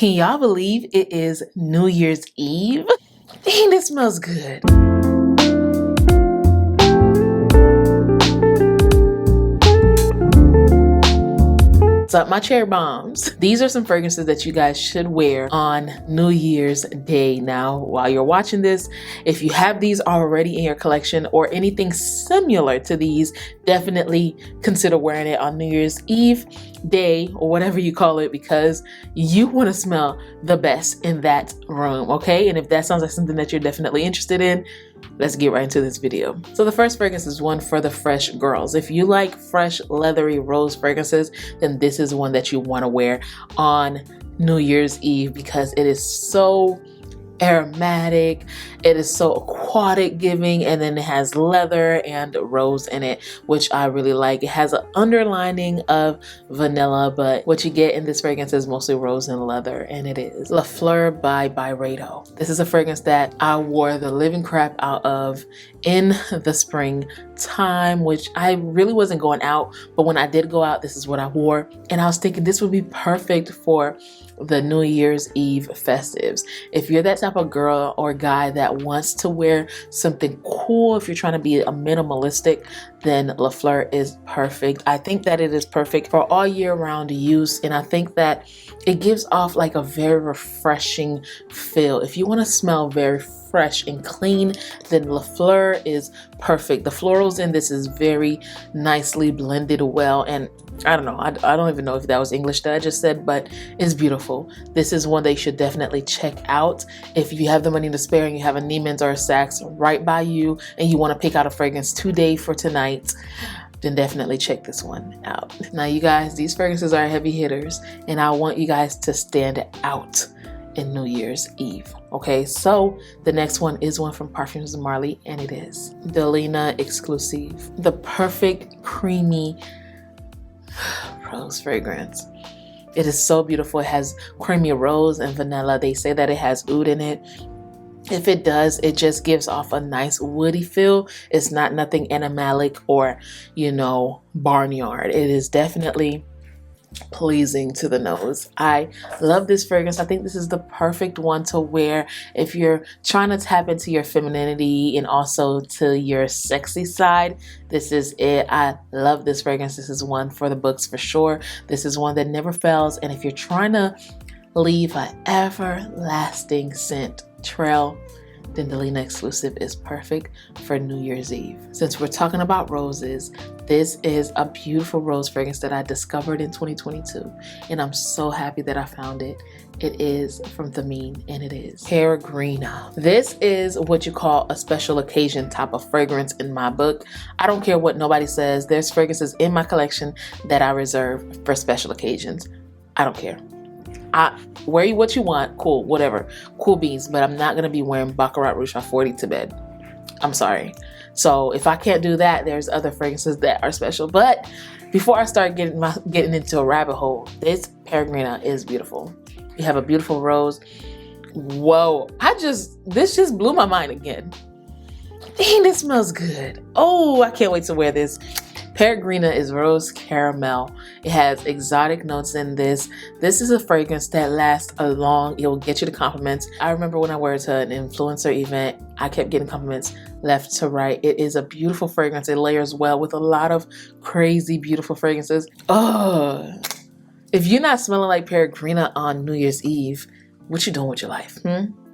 Can y'all believe it is New Year's Eve? Dang, this smells good. What's up, my cherry bombs? These are some fragrances that you guys should wear on New Year's Day. Now, while you're watching this, if you have these already in your collection or anything similar to these, definitely consider wearing it on New Year's Eve day or whatever you call it, because you want to smell the best in that room, okay? And if that sounds like something that you're definitely interested in, let's get right into this video. So the first fragrance is one for the fresh girls. If you like fresh, leathery rose fragrances, then this is one that you want to wear on New Year's Eve because it is so aromatic, it is so aquatic giving, and then it has leather and rose in it, which I really like. It has an underlining of vanilla, but what you get in this fragrance is mostly rose and leather, and it is La Fleur by Byredo. This is a fragrance that I wore the living crap out of in the spring time, which I really wasn't going out, but when I did go out, this is what I wore, and I was thinking this would be perfect for the New Year's Eve festives. If you're that type of girl or guy that wants to wear something cool, if you're trying to be a minimalistic, then La Fleur is perfect. I think that it is perfect for all year round use, and I think that it gives off like a very refreshing feel. If you want to smell very fresh and clean, then La Fleur is perfect. The florals in this is very nicely blended well, and I don't know, I don't even know if that was English that I just said, but it's beautiful. This is one that you should definitely check out. If you have the money to spare and you have a Neiman's or a Saks right by you and you want to pick out a fragrance today for tonight, then definitely check this one out. Now you guys, these fragrances are heavy hitters, and I want you guys to stand out in New Year's Eve. Okay, so the next one is one from Parfums for NYE, and it is Delena Exclusive, the perfect creamy rose fragrance. It is so beautiful. It has creamy rose and vanilla. They say that it has oud in it. If it does, it just gives off a nice woody feel. It's not nothing animalic or, you know, barnyard. It is definitely pleasing to the nose. I love this fragrance. I think this is the perfect one to wear if you're trying to tap into your femininity and also to your sexy side. This is it. I love this fragrance. This is one for the books for sure. This is one that never fails, and if you're trying to leave an everlasting scent trail, then Delena Exclusive is perfect for New Year's Eve. Since we're talking about roses, this is a beautiful rose fragrance that I discovered in 2022, and I'm so happy that I found it. It is from Thameen, and it is Peregrina. This is what you call a special occasion type of fragrance in my book. I don't care what nobody says. There's fragrances in my collection that I reserve for special occasions. I don't care. Wear what you want, cool, whatever, cool beans, but I'm not gonna be wearing Baccarat Rouge 40 to bed. I'm sorry. So if I can't do that, there's other fragrances that are special. But before I start getting into a rabbit hole, this Peregrina is beautiful. You have a beautiful rose. Whoa, this just blew my mind again. Dang, this smells good. Oh, I can't wait to wear this. Peregrina is rose caramel. It has exotic notes in this. This is a fragrance that lasts a long, it will get you the compliments. I remember when I wore it to an influencer event, I kept getting compliments left to right. It is a beautiful fragrance. It layers well with a lot of crazy, beautiful fragrances. Oh, if you're not smelling like Peregrina on New Year's Eve, what you doing with your life?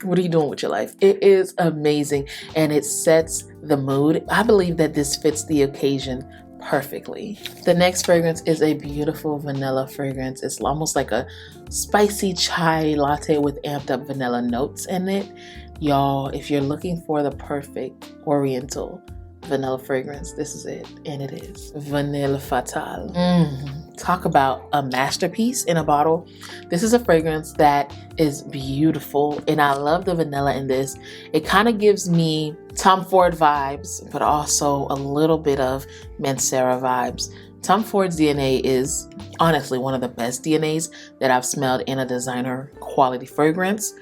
What are you doing with your life? It is amazing, and it sets the mood. I believe that this fits the occasion perfectly. The next fragrance is a beautiful vanilla fragrance. It's almost like a spicy chai latte with amped up vanilla notes in it. Y'all, if you're looking for the perfect oriental vanilla fragrance, this is it, and it is Vanilla Fatale. Talk about a masterpiece in a bottle. This is a fragrance that is beautiful, and I love the vanilla in this. It kind of gives me Tom Ford vibes, but also a little bit of Mancera vibes. Tom Ford's DNA is honestly one of the best DNAs that I've smelled in a designer quality fragrance.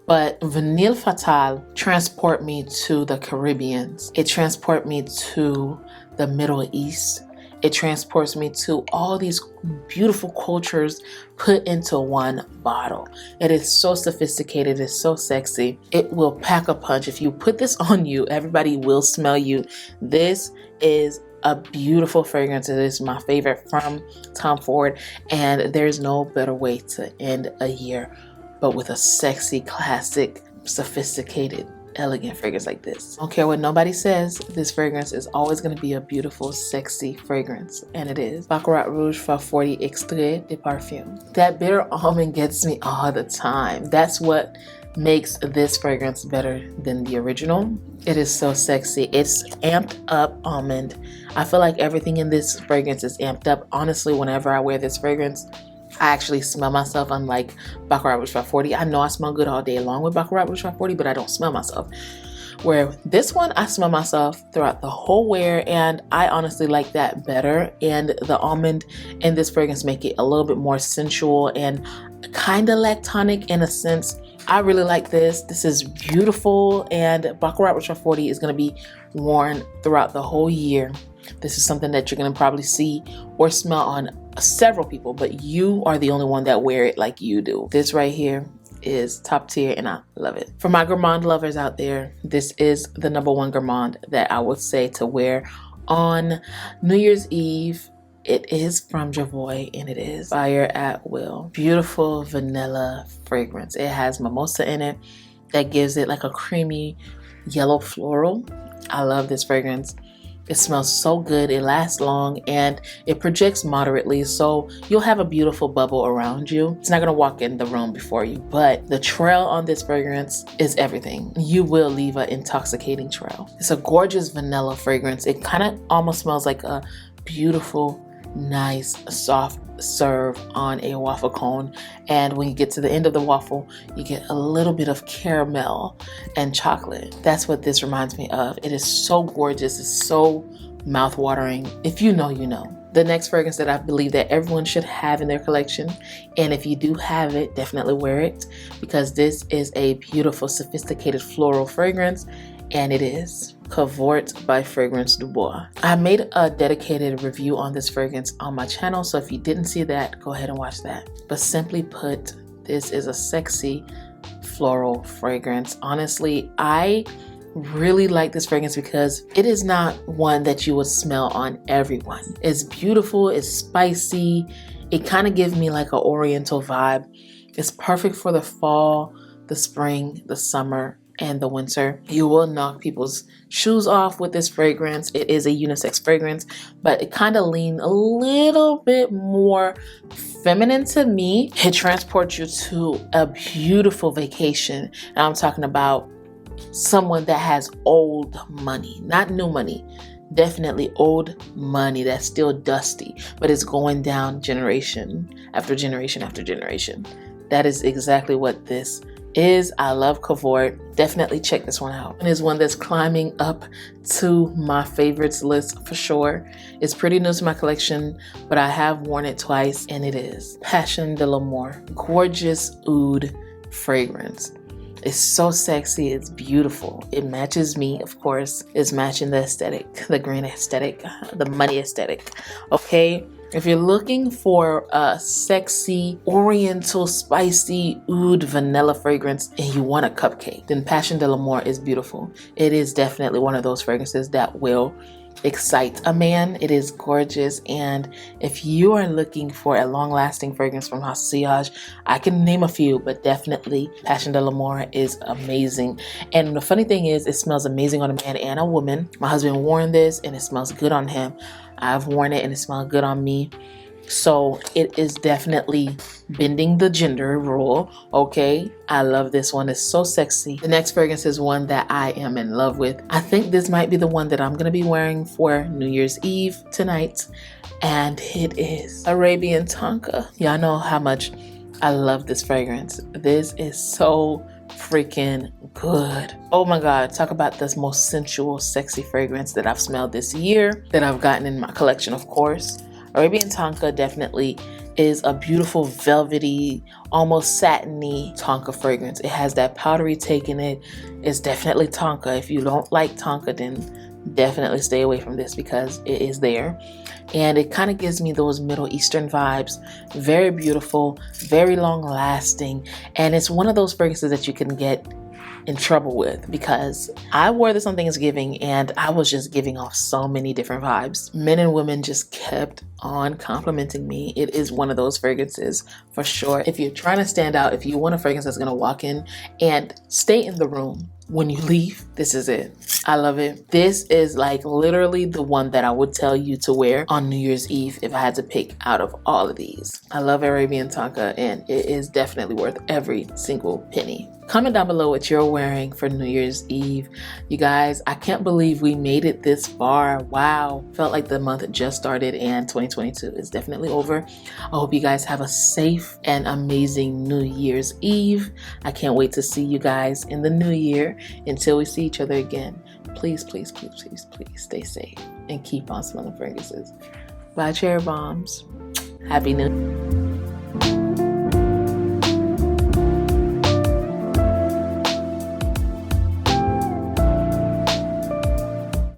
But Vanilla Fatale transport me to the Caribbean. It transport me to the Middle East. it transports me to all these beautiful cultures put into one bottle. It is so sophisticated, it's so sexy. It will pack a punch. If you put this on you, everybody will smell you. This is a beautiful fragrance. It is my favorite from Tom Ford, and there's no better way to end a year but with a sexy, classic, sophisticated, elegant fragrance like this. I don't care what nobody says, this fragrance is always going to be a beautiful, sexy fragrance, and it is. Baccarat Rouge for 40 Extrait de Parfum. That bitter almond gets me all the time. That's what makes this fragrance better than the original. It is so sexy. It's amped up almond. I feel like everything in this fragrance is amped up. Honestly, whenever I wear this fragrance, I actually smell myself, unlike Baccarat Rouge 540. I know I smell good all day long with Baccarat Rouge 540, but I don't smell myself. Where this one, I smell myself throughout the whole wear, and I honestly like that better. And the almond in this fragrance make it a little bit more sensual and kind of lactonic in a sense. I really like this. This is beautiful, and Baccarat Rouge 540 is going to be worn throughout the whole year. This is something that you're going to probably see or smell on several people, but you are the only one that wear it like you do. This right here is top tier, and I love it. For my gourmand lovers out there, this is the #1 gourmand that I would say to wear on New Year's Eve. It is from Cavort, and it is Fire at Will. Beautiful vanilla fragrance. It has mimosa in it that gives it like a creamy yellow floral. I love this fragrance. It smells so good, it lasts long, and it projects moderately, so you'll have a beautiful bubble around you. It's not gonna walk in the room before you, but the trail on this fragrance is everything. You will leave an intoxicating trail. It's a gorgeous vanilla fragrance. It kind of almost smells like a beautiful, nice, soft serve on a waffle cone, and when you get to the end of the waffle, you get a little bit of caramel and chocolate. That's what this reminds me of. It is so gorgeous. It's so mouth-watering. If you know, you know. The next fragrance that I believe that everyone should have in their collection, and if you do have it, definitely wear it, because this is a beautiful, sophisticated floral fragrance, and it is Cavort by Fragrance du Bois. I made a dedicated review on this fragrance on my channel, so if you didn't see that, go ahead and watch that. But simply put, this is a sexy floral fragrance. Honestly, I really like this fragrance because it is not one that you would smell on everyone. It's beautiful, it's spicy, it kind of gives me like an oriental vibe. It's perfect for the fall, the spring, the summer, and the winter. You will knock people's shoes off with this fragrance. It is a unisex fragrance, but it kind of leans a little bit more feminine to me. It transports you to a beautiful vacation. And I'm talking about someone that has old money, not new money. Definitely old money that's still dusty, but it's going down generation after generation after generation. That is exactly what this is. I love Cavort. Definitely check this one out. It is one that's climbing up to my favorites list for sure. It's pretty new to my collection, but I have worn it twice, and it is Passion de l'Amour. Gorgeous oud fragrance. It's so sexy, it's beautiful. It matches me, of course. It's matching the aesthetic, the green aesthetic, the money aesthetic, okay? If you're looking for a sexy, oriental, spicy oud vanilla fragrance and you want a cupcake, then Passion de l'Amour is beautiful. It is definitely one of those fragrances that will excite a man. It is gorgeous, and if you are looking for a long-lasting fragrance from House of Sillage, I can name a few, but definitely Passion de l'Amour is amazing. And the funny thing is, it smells amazing on a man and a woman. My husband wore this and it smells good on him. I've worn it and it smells good on me. So it is definitely bending the gender rule, okay? I love this one. It's so sexy. The next fragrance is one that I am in love with. I think this might be the one that I'm gonna be wearing for New Year's Eve tonight, and it is Arabian Tonka. Y'all know how much I love this fragrance. This is so freaking good. Oh my God, talk about this most sensual, sexy fragrance that I've smelled this year, that I've gotten in my collection, of course. Arabian Tonka definitely is a beautiful velvety, almost satiny Tonka fragrance. It has that powdery take in it. It's definitely Tonka. If you don't like Tonka, then definitely stay away from this because it is there. and it kind of gives me those Middle Eastern vibes. Very beautiful, very long lasting, and it's one of those fragrances that you can get in trouble with, because I wore this on Thanksgiving and I was just giving off so many different vibes. Men and women just kept on complimenting me. It is one of those fragrances for sure. If you're trying to stand out, if you want a fragrance that's gonna walk in and stay in the room when you leave, this is it. I love it. This is like literally the one that I would tell you to wear on New Year's Eve if I had to pick out of all of these. I love Arabian Tonka, and it is definitely worth every single penny. Comment down below what you're wearing for New Year's Eve. You guys, I can't believe we made it this far. Wow. Felt like the month just started and 2022 is definitely over. I hope you guys have a safe and amazing New Year's Eve. I can't wait to see you guys in the new year. Until we see each other again, please, please, please, please, please stay safe and keep on smelling fragrances. Bye, Cherry Bombs. Happy New Year.